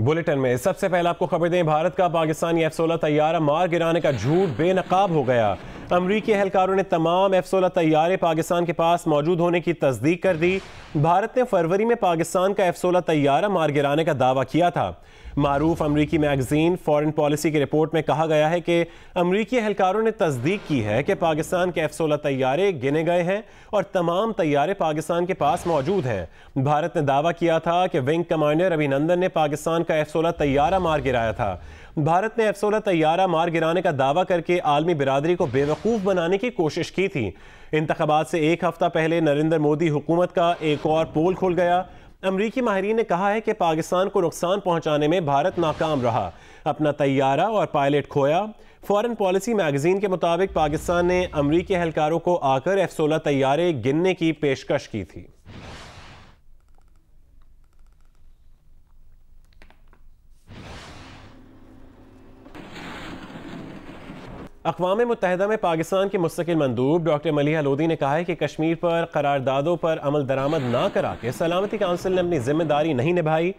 Bulletin में सबसे पहले आपको खबर दें, भारत का पाकिस्तानी F-16 तैयारा मार गिराने का झूठ बेनकाब हो गया। अमरीकी एहलकारों ने तमाम F-16 तैयारे पाकिस्तान के पास मौजूद होने की तस्दीक कर दी। भारत ने फरवरी में पाकिस्तान का F-16 तैयारा मार गिराने का दावा किया था। मारूफ अमरीकी मैगजीन फॉरेन पॉलिसी की रिपोर्ट में कहा गया है कि अमरीकी एहलकारों ने तस्दीक की है कि पाकिस्तान के F-16 तैयारे गिने गए हैं और तमाम तैयारे पाकिस्तान के पास मौजूद हैं। भारत ने दावा किया था कि विंग कमांडर अभिनंदन ने पाकिस्तान का F-16 तैयारा मार गिराया था। भारत ने F-16 तैयारा मार गिराने का दावा करके आलमी बिरादरी को बेवकूफ़ बनाने की कोशिश की थी। इंतखाबात से एक हफ्ता पहले नरेंद्र मोदी हुकूमत का एक और पोल खुल गया। अमरीकी माहिरीन ने कहा है कि पाकिस्तान को नुकसान पहुंचाने में भारत नाकाम रहा, अपना तैयारा और पायलट खोया। फॉरेन पॉलिसी मैगजीन के मुताबिक पाकिस्तान ने अमरीकी एहलकारों को आकर F-16 तैयारे गिनने की पेशकश की थी। अक़वाम मुत्तहिदा में पाकिस्तान के मुस्तकिल मंदूब डॉक्टर मलिहा लोधी ने कहा है कि कश्मीर पर करारदादों पर अमल दरामद ना करा के सलामती काउंसिल ने अपनी जिम्मेदारी नहीं निभाई।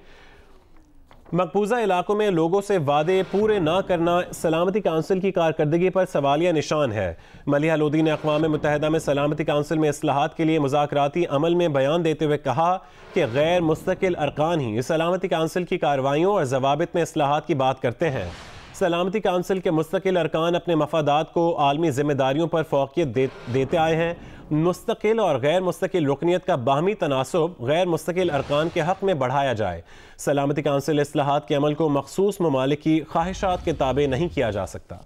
मकबूजा इलाकों में लोगों से वादे पूरे ना करना सलामती काउंसिल की कारकर्दगी पर सवालिया निशान है। मलिहा लोधी ने अक़वाम मुत्तहिदा में सलामती काउंसिल में इस्लाहात के लिए मुज़ाकराती अमल में बयान देते हुए कहा कि गैर मुस्तकिल अरकान ही सलामती काउंसिल की कार्रवाइयों और ज़वाबित में इस्लाहात की बात करते हैं। सलामती काउंसिल के मुस्तकिल अरकान अपने मफादात को आलमी जिम्मेदारियों पर फौकियत देते आए हैं। मुस्तकिल और गैर मुस्तकिल रुकनीत का बाहमी तनासुब गैर मुस्तकिल अरकान के हक़ में बढ़ाया जाए। सलामती काउंसिल इस्लाहात के अमल को मखसूस ममालिक की ख्वाहिशात के ताबे नहीं किया जा सकता।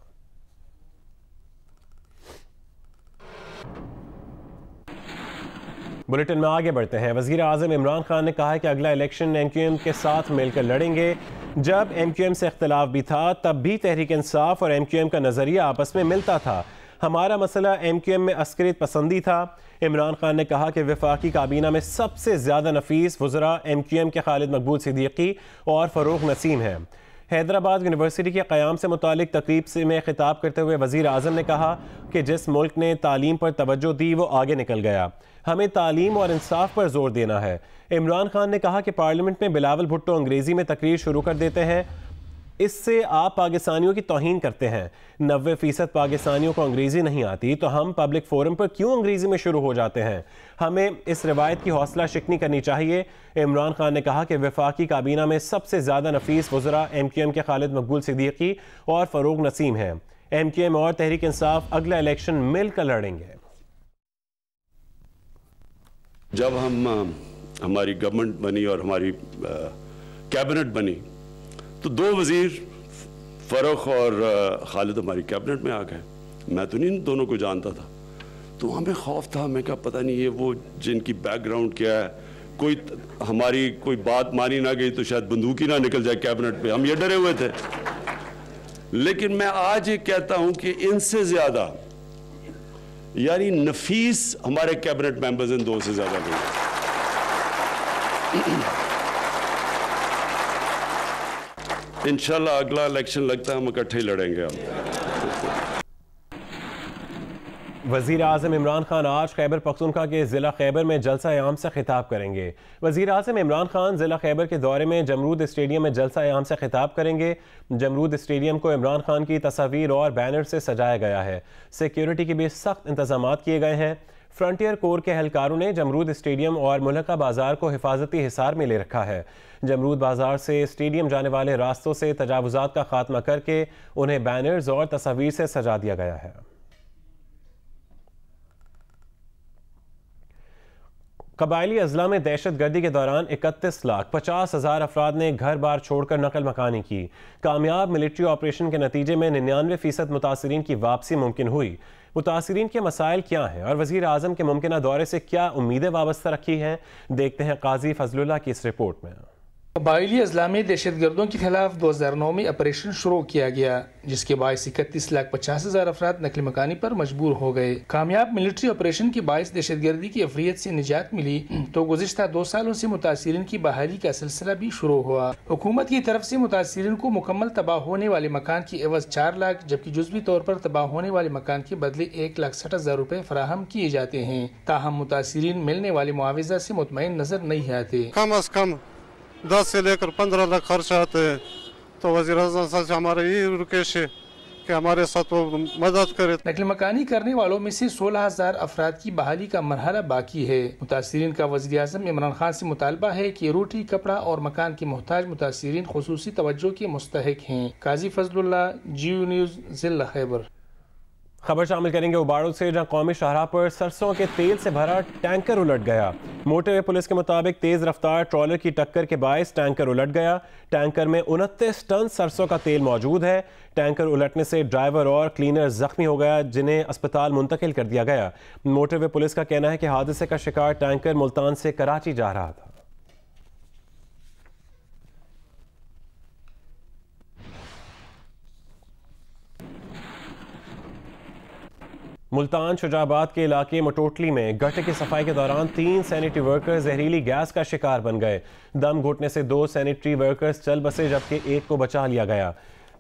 बुलेटिन में आगे बढ़ते हैं। वज़ीर आज़म इमरान खान ने कहा है कि अगला इलेक्शन MQM के साथ मिलकर लड़ेंगे। जब MQM से इख्तलाफ भी था तब भी तहरीक इंसाफ और MQM का नज़रिया आपस में मिलता था। हमारा मसला MQM में अस्करियत पसंदी था। इमरान खान ने कहा कि वफाकी काबीना में सबसे ज़्यादा नफीस वज़रा MQM के खालिद मकबूल सिद्दीकी और फ़रूख नसीम हैं। हैदराबाद यूनिवर्सिटी के क़याम से मुतालिक तकरीब से में खिताब करते हुए वज़ीर आज़म ने कहा कि जिस मुल्क ने तालीम पर तवज्जो दी वो आगे निकल गया। हमें तालीम और इंसाफ पर जोर देना है। इमरान खान ने कहा कि पार्लियामेंट में बिलावल भुट्टो अंग्रेज़ी में तकरीर शुरू कर देते हैं, इससे आप पाकिस्तानियों की तौहीन करते हैं। 90% पाकिस्तानियों को अंग्रेज़ी नहीं आती तो हम पब्लिक फोरम पर क्यों अंग्रेज़ी में शुरू हो जाते हैं। हमें इस रवायत की हौसला शिकनी करनी चाहिए। इमरान खान ने कहा कि वफाकी काबीना में सबसे ज़्यादा नफीस वज़रा MQM के खालिद मकबूल सिद्दीकी और फ़रूख नसीम हैं। MQM और तहरीक इंसाफ अगला इलेक्शन मिलकर लड़ेंगे। जब हमारी गवर्नमेंट बनी और हमारी कैबिनेट बनी तो 2 वजीर फ़रूख और खालिद हमारी कैबिनेट में आ गए। मैं तो नहीं दोनों को जानता था, तो हमें खौफ था। मैं कहा पता नहीं ये वो जिनकी बैकग्राउंड क्या है, कोई हमारी कोई बात मानी ना गई तो शायद बंदूक ही ना निकल जाए कैबिनेट पे, हम ये डरे हुए थे। लेकिन मैं आज ये कहता हूं कि इनसे ज्यादा यानी नफीस हमारे कैबिनेट मेंबर्स इन 2 से ज्यादा नहीं। इंशाल्लाह अगला इलेक्शन लगता है हम इकट्ठे ही लड़ेंगे। हम वज़ीर आज़म इमरान खान आज खैबर पख्तूनख्वा के ज़िला खैबर में जलसा आम से खिताब करेंगे। वज़ीर आज़म इमरान खान ज़िला खैबर के दौरे में जमरूद स्टेडियम में जलसा आम से खिताब करेंगे। जमरूद स्टेडियम को इमरान खान की तस्वीर और बैनर से सजाया गया है। सिक्योरिटी के भी सख्त इंतजाम किए गए हैं। फ्रंटियर कोर के एहलकारों ने जमरूद स्टेडियम और मुल्का बाजार को हिफाजती हिसार में ले रखा है। जमरूद बाजार से स्टेडियम जाने वाले रास्तों से तजावुजात का खात्मा करके उन्हें बैनर्स और तस्वीर से सजा दिया गया है। कबायली अजला में दहशत गर्दी के दौरान 31,50,000 अफराद ने घर बार छोड़कर नकल मकानी की। कामयाब मिलिट्री ऑपरेशन के नतीजे में 99% मुतासरीन की वापसी मुमकिन हुई। मुतासरीन के मसाइल क्या हैं और वज़ीर आज़म के मुमकिन दौरे से क्या उम्मीदें वाबस्ता रखी हैं, देखते हैं काजी फजलुल्लाह की इस रिपोर्ट में। कबायली अजला में दहशत गर्दों के खिलाफ 2009 में ऑपरेशन शुरू किया गया, जिसके बायस 31,50,000 अफराद नकल मकानी पर मजबूर हो गए। कामयाब मिलिट्री ऑपरेशन के बायस दहशत गर्दी की अफरियत से निजात मिली तो गुज़िश्ता 2 सालों से मुतासरीन की बहाली का सिलसिला भी शुरू हुआ। हुकूमत की तरफ से मुतासरीन को मुकम्मल तबाह होने वाले मकान की एवज 4 लाख जबकि जुज़वी तौर पर तबाह होने वाले मकान के बदले 1,60,000 रुपए फराहम किए जाते हैं। ताहम मुतासरीन मिलने वाले मुआवजा से मुतमईन नजर नहीं आते। कम अज कम 10 से लेकर 15 लाख खर्च आते हैं। तो वज़ीर आज़म साहब से हमारा यही रिक्वेस्ट है कि हमारे साथ वो मदद करे। नकल मकानी करने वालों में से 16,000 अफराद की बहाली का मरहला बाकी है। मुतासिरीन का वज़ीर आज़म इमरान खान से मुतालबा है कि रोटी, कपड़ा और मकान के मोहताज मुतासिरीन खुसूसी तवज्जो के मुस्तहिक हैं। काजी फजलुल्लाह, जियो न्यूज़, ज़िला खैबर। खबर शामिल करेंगे उबाड़ू से, जहां कौमी शाहराह पर सरसों के तेल से भरा टैंकर उलट गया। मोटरवे पुलिस के मुताबिक तेज रफ्तार ट्रॉलर की टक्कर के बायस टैंकर उलट गया। टैंकर में 29 टन सरसों का तेल मौजूद है। टैंकर उलटने से ड्राइवर और क्लीनर जख्मी हो गया, जिन्हें अस्पताल मुंतकिल कर दिया गया। मोटरवे पुलिस का कहना है कि हादसे का शिकार टैंकर मुल्तान से कराची जा रहा था। मुल्तान शुजाबाद के इलाके मटोटली में गटर की सफाई के दौरान 3 सैनिटरी वर्कर्स जहरीली गैस का शिकार बन गए। दम घुटने से 2 सैनिटरी वर्कर्स चल बसे, जबकि एक को बचा लिया गया।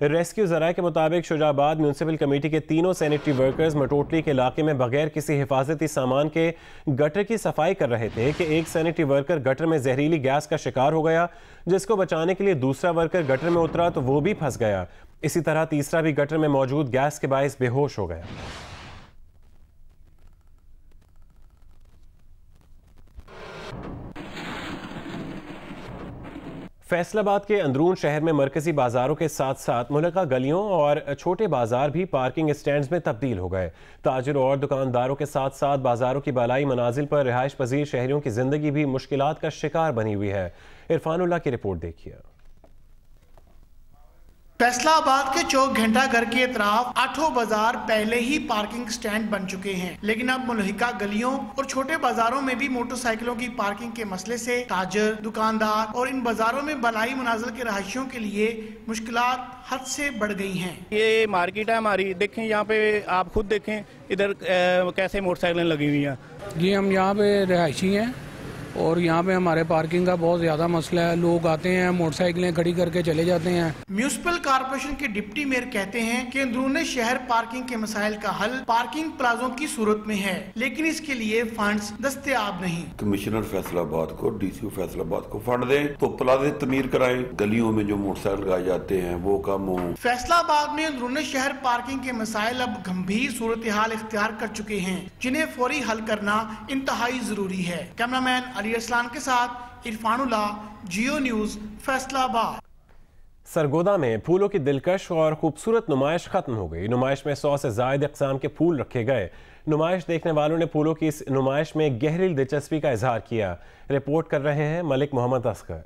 रेस्क्यू ज़राए के मुताबिक शुजाबाद म्यूनसिपल कमेटी के तीनों सैनिटरी वर्कर्स मटोटली के इलाके में बगैर किसी हिफाजती सामान के गटर की सफाई कर रहे थे कि एक सैनिटरी वर्कर गटर में जहरीली गैस का शिकार हो गया, जिसको बचाने के लिए दूसरा वर्कर गटर में उतरा तो वो भी फंस गया। इसी तरह तीसरा भी गटर में मौजूद गैस के बायस बेहोश हो गया। फैसलाबाद के अंदरून शहर में मरकजी बाजारों के साथ साथ मुल्का गलियों और छोटे बाजार भी पार्किंग स्टैंड्स में तब्दील हो गए। ताजिरों और दुकानदारों के साथ साथ बाजारों की बालाई मनाजिल पर रिहाइश पजीर शहरियों की जिंदगी भी मुश्किलात का शिकार बनी हुई है। इरफानुल्लाह की रिपोर्ट देखिए। फैसलाबाद के चौक घंटा घर के इतराफ 8 बाजार पहले ही पार्किंग स्टैंड बन चुके हैं, लेकिन अब मुल्हिका गलियों और छोटे बाजारों में भी मोटरसाइकिलों की पार्किंग के मसले से ताजर, दुकानदार और इन बाजारों में बलाई मुनाजिल के रहायशियों के लिए मुश्किलात हद से बढ़ गई हैं। ये मार्केट है हमारी, देखें यहाँ पे आप खुद देखें इधर कैसे मोटरसाइकिलें लगी हुई हैं। जी हम यहाँ पे रहायशी हैं और यहाँ पे हमारे पार्किंग का बहुत ज्यादा मसला है। लोग आते हैं, मोटरसाइकिलें खड़ी करके चले जाते हैं। म्यूनिसिपल कॉर्पोरेशन के डिप्टी मेयर कहते हैं कि अंदरूनी शहर पार्किंग के मसाइल का हल पार्किंग प्लाजों की सूरत में है, लेकिन इसके लिए फंड्स दस्तयाब नहीं। कमिश्नर फैसलाबाद को, डीसी फैसलाबाद को फंड दें तो प्लाजे तमीर कराएं, गलियों में जो मोटरसाइकिल लगाए जाते हैं वो कम हो। फैसलाबाद में अंदरूनी शहर पार्किंग के मसाइल अब गंभीर सूरत हाल इख्तियार कर चुके हैं, जिन्हें फौरी हल करना इंतहाई जरूरी है। कैमरामैन अली असलान के साथ इरफानुल्लाह, जियो न्यूज़, फैसलाबाद। सरगोदा में फूलों की दिलकश और खूबसूरत नुमाइश खत्म हो गई। नुमाइश में 100 से ज्यादा अक़साम के फूल रखे गए। नुमाइश देखने वालों ने फूलों की इस नुमाइश में गहरी दिलचस्पी का इजहार किया। रिपोर्ट कर रहे हैं मलिक मोहम्मद असगर।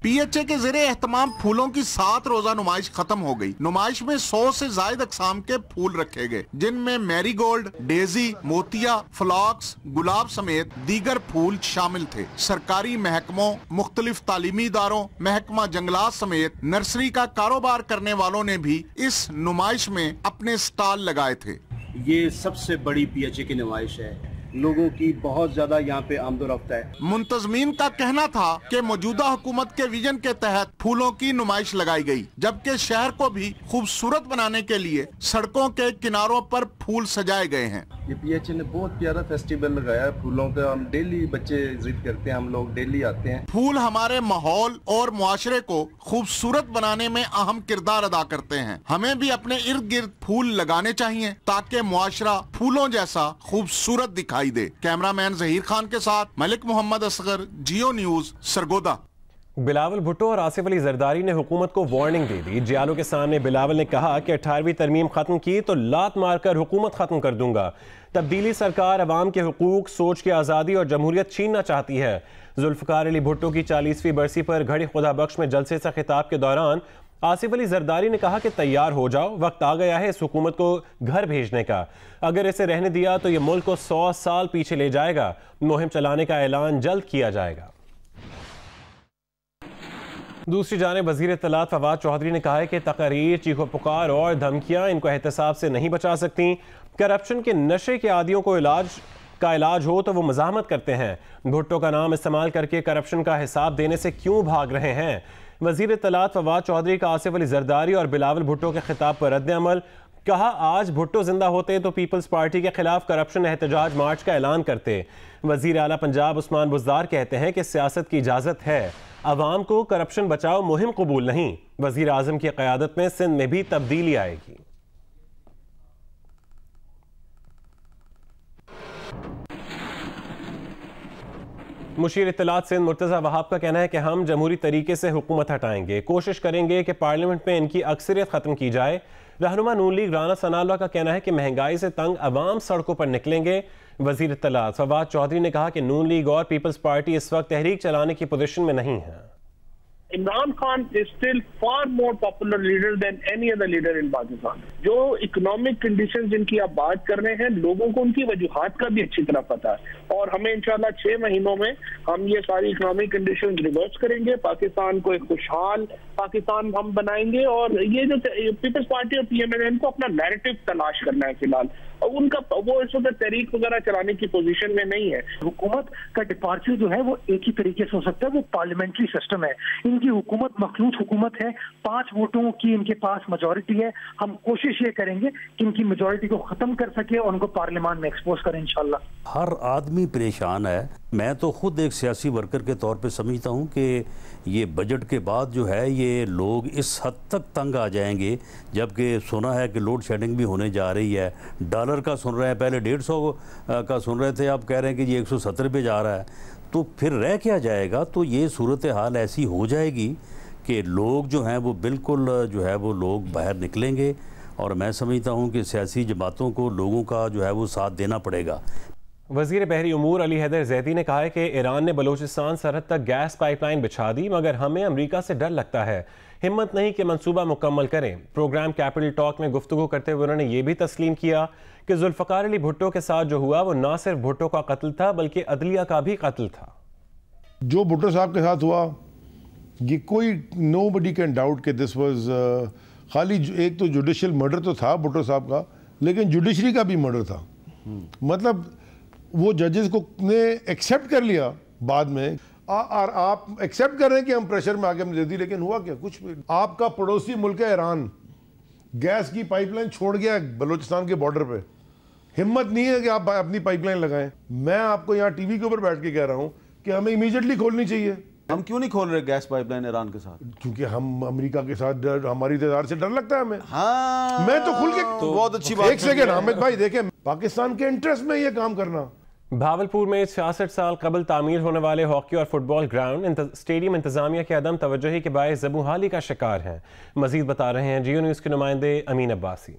पीएचए के ज़रिए एहतमाम फूलों की 7 रोजा नुमाइश खत्म हो गई। नुमाइश में 100 से ज्यादा अक़साम के फूल रखे गए, जिनमें मैरीगोल्ड, डेजी, मोतिया, फ्लॉक्स, गुलाब समेत दीगर फूल शामिल थे। सरकारी महकमों, मुख्तलिफ तालीमी इदारों, महकमा जंगलात समेत नर्सरी का कारोबार करने वालों ने भी इस नुमाइश में अपने स्टॉल लगाए थे। ये सबसे बड़ी पीएचए की नुमाइश है, लोगों की बहुत ज्यादा यहाँ पे आमदोरफ्त है। मुंतजमीन का कहना था कि मौजूदा हुकूमत के विजन के तहत फूलों की नुमाइश लगाई गई, जबकि शहर को भी खूबसूरत बनाने के लिए सड़कों के किनारों पर फूल सजाए गए हैं। ये पीएचए ने बहुत प्यारा फेस्टिवल लगाया है फूलों का। हम डेली बच्चे जिद करते हैं, हम लोग डेली आते हैं। फूल हमारे माहौल और मुआशरे को खूबसूरत बनाने में अहम किरदार अदा करते हैं। हमें भी अपने इर्द गिर्द फूल लगाने चाहिए ताकि मुआशरा फूलों जैसा खूबसूरत दिखाई दे। कैमरामैन जहीर खान के साथ मलिक मोहम्मद असगर, जियो न्यूज़, सरगोदा। बिलावल भुट्टो और आसिफ अली जरदारी ने हुकूमत को वार्निंग दे दी। जियालों के सामने बिलावल ने कहा कि 18वीं तरमीम खत्म की तो लात मारकर हुकूमत खत्म कर दूंगा। तब्दीली सरकार अवाम के हुकूक, सोच की आज़ादी और जमहूरियत छीनना चाहती है। जुल्फ़िकार अली भुट्टो की 40वीं बरसी पर घड़ी खुदा बख्श में जलसे से खिताब के दौरान आसिफ अली जरदारी ने कहा कि तैयार हो जाओ, वक्त आ गया है इस हुकूमत को घर भेजने का। अगर इसे रहने दिया तो ये मुल्क को 100 साल पीछे ले जाएगा। मुहिम चलाने का ऐलान जल्द किया जाएगा। दूसरी जानिब वज़ीर इत्तलात फवाद चौधरी ने कहा है कि तकरीर, चीखो पुकार और धमकियां इनको एहतसाब से नहीं बचा सकती। करप्शन के नशे के आदियों को इलाज हो तो वो मज़ाहमत करते हैं। भुट्टो का नाम इस्तेमाल करके करप्शन का हिसाब देने से क्यों भाग रहे हैं? वज़ीर इत्तलात फवाद चौधरी का आसिफ अली जरदारी और बिलावल भुट्टो के खिताब पर रद्द अमल। कहा आज भुट्टो जिंदा होते तो पीपल्स पार्टी के खिलाफ करप्शन एहतजाज मार्च का ऐलान करते। वजीर आला पंजाब उस्मान बुज़दार कहते हैं कि सियासत की इजाजत है, अवाम को करप्शन बचाओ मुहिम कबूल नहीं। वजीर आजम की क़यादत में सिंध में भी तब्दीली आएगी। मुशीर इत्तलात सिंध मुर्तज़ा वहाब का कहना है कि हम जमहूरी तरीके से हुकूमत हटाएंगे, कोशिश करेंगे कि पार्लियामेंट में इनकी अक्सरियत ख़त्म की जाए। रहनुमा नून लीग राना सनाउल्लाह का कहना है कि महंगाई से तंग अवाम सड़कों पर निकलेंगे। वजीर इत्तलात फवाद चौधरी ने कहा कि नून लीग और पीपल्स पार्टी इस वक्त तहरीक चलाने की पोजीशन में नहीं है। Imran Khan is still far more popular leader than any other leader in Pakistan. जो इकोनॉमिक कंडीशंस जिनकी आप बात कर रहे हैं, लोगों को उनकी वजूहात का भी अच्छी तरह पता है और हमें इंशाल्लाह 6 महीनों में हम ये सारी इकोनॉमिक कंडीशंस रिवर्स करेंगे, पाकिस्तान को एक खुशहाल पाकिस्तान हम बनाएंगे। और ये जो पीपल्स पार्टी और पीएमएल इनको अपना नैरेटिव तलाश करना है फिलहाल, और उनका वो इस वक्त तहरीक वगैरह चलाने की पोजीशन में नहीं है। हुकूमत का डिपार्चर जो है वो एक ही तरीके से हो सकता है, वो पार्लियामेंट्री सिस्टम है। इनकी हुकूमत मखलूत हुकूमत है, 5 वोटों की इनके पास मेजॉरिटी है। हम कोशिश ये करेंगे कि इनकी मेजॉरिटी को खत्म कर सके और उनको पार्लियामान में एक्सपोज करें इंशाल्लाह। हर आदमी परेशान है। मैं तो खुद एक सियासी वर्कर के तौर पे समझता हूँ कि ये बजट के बाद जो है ये लोग इस हद तक तंग आ जाएंगे, जबकि सुना है कि लोड शेडिंग भी होने जा रही है। डॉलर का सुन रहे हैं, पहले 150 का सुन रहे थे, अब कह रहे हैं कि ये 170 पे जा रहा है, तो फिर रह क्या जाएगा। तो ये सूरत हाल ऐसी हो जाएगी कि लोग जो हैं वो बिल्कुल जो है वो लोग बाहर निकलेंगे, और मैं समझता हूँ कि सियासी जमातों को लोगों का जो है वो साथ देना पड़ेगा। वज़ीर बहरी उमूर अली हैदर जैदी ने कहा है कि ईरान ने बलूचिस्तान सरहद तक गैस पाइपलाइन बिछा दी, मगर हमें अमरीका से डर लगता है, हिम्मत नहीं कि मंसूबा मुकम्मल करें। प्रोग्राम कैपिटल टॉक में गुफ्तगू करते हुए उन्होंने ये भी तस्लीम किया कि जुल्फ़कार अली भुट्टो के साथ जो हुआ वो ना सिर्फ भुट्टो का कत्ल था बल्कि अदलिया का भी कत्ल था। जो भुट्टो साहब के साथ हुआ ये कोई नोबडी कैन डाउट कि दिस वाज खाली एक तो जुडिशियल मर्डर तो था भुट्टो साहब का, लेकिन जुडिशरी का भी मर्डर था। मतलब वो जजेस को ने एक्सेप्ट कर लिया बाद में, और आप एक्सेप्ट कर रहे हैं कि हम प्रेशर में आके हमने दे दी, लेकिन हुआ क्या? कुछ भी। आपका पड़ोसी मुल्क है ईरान, गैस की पाइपलाइन छोड़ गया बलूचिस्तान के बॉर्डर पे, हिम्मत नहीं है कि आप अपनी पाइपलाइन लगाएं। मैं आपको यहाँ टीवी के ऊपर बैठ के कह रहा हूँ कि हमें इमीडिएटली खोलनी चाहिए। हम क्यों नहीं खोल रहे गैस पाइपलाइन ईरान के साथ? क्योंकि हम अमेरिका के साथ डर, हमारी इंतजार से डर लगता है हमें। हाँ, मैं तो खुल के तो बहुत अच्छी बात। एक सेकेंड हामिद भाई, देखें पाकिस्तान के इंटरेस्ट में ये काम करना। भावलपुर में 66 साल कबल तामीर होने वाले हॉकी और फुटबॉल ग्राउंड स्टेडियम इंतजामिया के अदम तवज्जुही के बायस ज़बूहाली का शिकार हैं। मजीद बता रहे हैं जियो न्यूज़ के नुमाइंदे अमीन अब्बासी।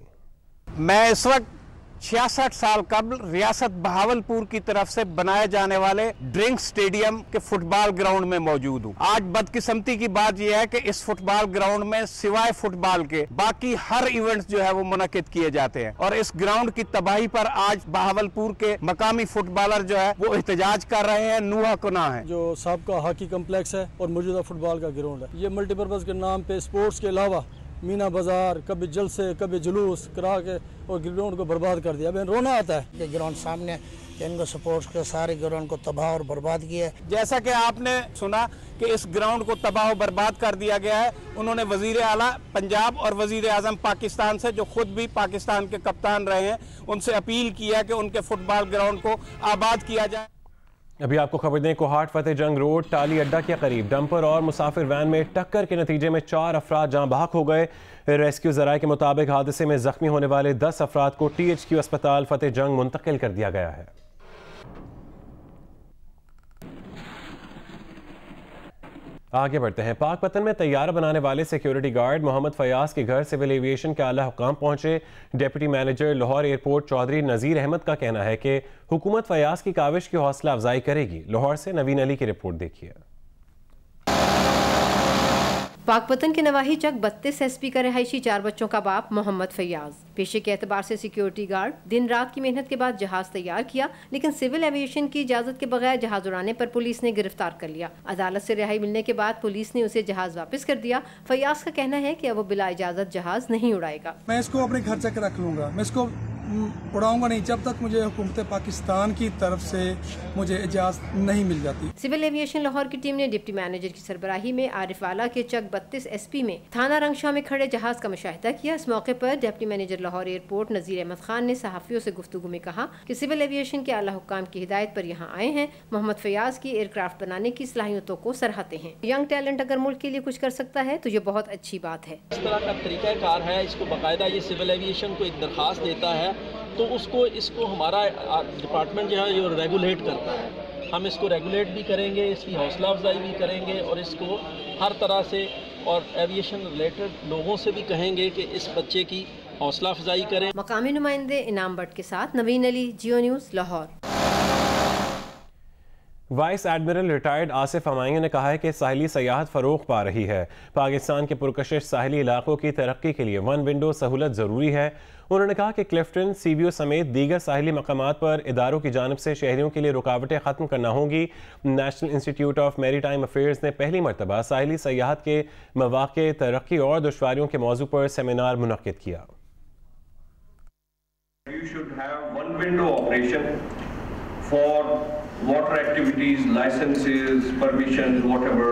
मैं इस वक्त 66 साल कबल रियासत बहावलपुर की तरफ से बनाए जाने वाले ड्रिंक स्टेडियम के फुटबॉल ग्राउंड में मौजूद हूँ। आज बदकिस्मती की बात यह है कि इस फुटबॉल ग्राउंड में सिवाय फुटबॉल के बाकी हर इवेंट्स जो है वो मुनक्किद किए जाते हैं, और इस ग्राउंड की तबाही पर आज बहावलपुर के मकामी फुटबॉलर जो है वो एहतजाज कर रहे हैं, नुहा कुना है। जो सबका हॉकी कम्प्लेक्स है और मौजूदा फुटबॉल का ग्राउंड है, ये मल्टीपर्पज़ के नाम पे स्पोर्ट्स के अलावा मीना बाजार, कभी जलसे, कभी जुलूस करा के और ग्राउंड को बर्बाद कर दिया। रोना आता है कि ग्राउंड सामने इनको सपोर्ट्स के सारे ग्राउंड को तबाह और बर्बाद किया। जैसा कि आपने सुना कि इस ग्राउंड को तबाह और बर्बाद कर दिया गया है, उन्होंने वजीर आला पंजाब और वजीर आजम पाकिस्तान से, जो खुद भी पाकिस्तान के कप्तान रहे हैं, उनसे अपील किया कि उनके फुटबॉल ग्राउंड को आबाद किया जाए। अभी आपको खबर दें, कोहाट फतेह जंग रोड टाली अड्डा के करीब डंपर और मुसाफिर वैन में टक्कर के नतीजे में 4 अफराद जाँ बहक हो गए। रेस्क्यू ज़राए के मुताबिक हादसे में जख्मी होने वाले 10 अफराद को THQ अस्पताल फतेह जंग मुंतकिल कर दिया गया है। आगे बढ़ते हैं। पाकपतन में तैयारा बनाने वाले सिक्योरिटी गार्ड मोहम्मद फयाज के घर सिविल एविएशन के आला हुकाम पहुंचे। Deputy manager Lahore airport Chaudhry Nazir Ahmed का कहना है कि हुकूमत फयाज की काविश की हौसला अफजाई करेगी। लाहौर से नवीन अली की रिपोर्ट देखिए। पाकपतन के नवाही चक 32 SP का रहायशी 4 बच्चों का बाप मोहम्मद फयाज पेशे के एतबार से सिक्योरिटी गार्ड, दिन रात की मेहनत के बाद जहाज तैयार किया, लेकिन सिविल एविएशन की इजाजत के बगैर जहाज उड़ाने पर पुलिस ने गिरफ्तार कर लिया। अदालत से रिहाई मिलने के बाद पुलिस ने उसे जहाज वापस कर दिया। फयाज का कहना है कि अब वो बिला इजाजत जहाज नहीं उड़ाएगा। मैं इसको अपने घर तक रख लूंगा, मैं इसको उड़ाऊंगा नहीं जब तक मुझे हुकूमत पाकिस्तान की तरफ से मुझे इजाज़त नहीं मिल जाती। सिविल एविएशन लाहौर की टीम ने डिप्टी मैनेजर की सरबराही में आरिफवाला के चक 32 SP में थाना रंगशाह में खड़े जहाज का मुशाहिदा किया। इस मौके पर डिप्टी मैनेजर लाहौर एयरपोर्ट नज़ीर अहमद खान ने सहाफ़ियों से गुफ्तगू में कहा कि सिविल एविएशन के आला हुक्काम की हिदायत पर यहाँ आए हैं। मोहम्मद फयाज की एयरक्राफ्ट बनाने की सलाहियतों को सराहते हैं। यंग टैलेंट अगर मुल्क के लिए कुछ कर सकता है तो ये बहुत अच्छी बात है। इस तरह का तरीक़ाकार है, इसको बाकायदा ये सिविल एविएशन को एक दरख्वास्त देता है तो इसको हमारा डिपार्टमेंट जो है ये रेगुलेट करता है। हम इसको रेगुलेट भी करेंगे, इसकी हौसला अफजाई भी करेंगे और इसको हर तरह से और एविएशन रिलेटेड लोगों से भी कहेंगे कि इस बच्चे की हौसला अफजाई करें। मकामी नुमाइंदे इनाम भट्ट के साथ Naveen Ali, Geo news, Lahore. Vice admiral retired Asif Humayun ने कहा है कि साहिली सयाहत फ़रोग पा रही है। पाकिस्तान के पुरकशिश साहिली इलाकों की तरक्की के लिए वन विंडो सहूलत ज़रूरी है। उन्होंने कहा कि क्लिफ्टन, CBO समेत दीगर साहिली मकामात पर इदारों की जानिब से शहरियों के लिए रुकावटें ख़त्म करना होंगी। National institute of maritime affairs ने पहली मरतबा साहिली सयाहत के मौक़े, तरक्की और दुश्वारियों के मौजू पर सेमिनार मुनक़्क़िद किया। You should have one window operation for water activities, licenses, permissions, whatever,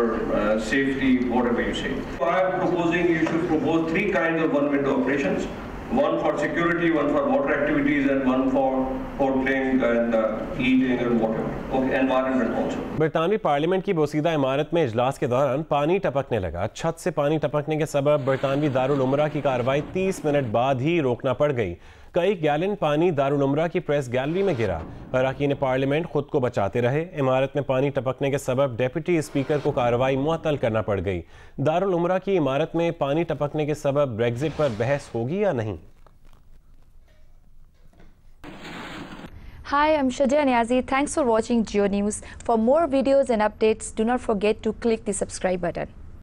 safety, whatever you say. So I am proposing you should propose 3 kinds of one window operations. One for security, one for water activities and one for hoteling and eating and whatever. Okay, environment also. बरतानवी parliament की बोसीदा इमारत में इजलास के दौरान पानी टपकने लगा। छत से पानी टपकने के सबब बरतानवी दारुल उमरा की कार्रवाई 30 मिनट बाद ही रोकना पड़ गई। कई गैलन पानी दारुल उमरा की प्रेस गैलरी में गिरा। अरकान पार्लियामेंट खुद को बचाते रहे। इमारत में पानी टपकने के सबब डेप्यूटी स्पीकर को कार्रवाई मुअत्तल करना पड़ गई। दारुल उमरा की इमारत में पानी टपकने के सबब ब्रेग्जिट पर बहस होगी या नहीं? Hi, I'm Shadia Niazi. Thanks for watching Geo News. For more videos and updates, do not forget to click the subscribe button.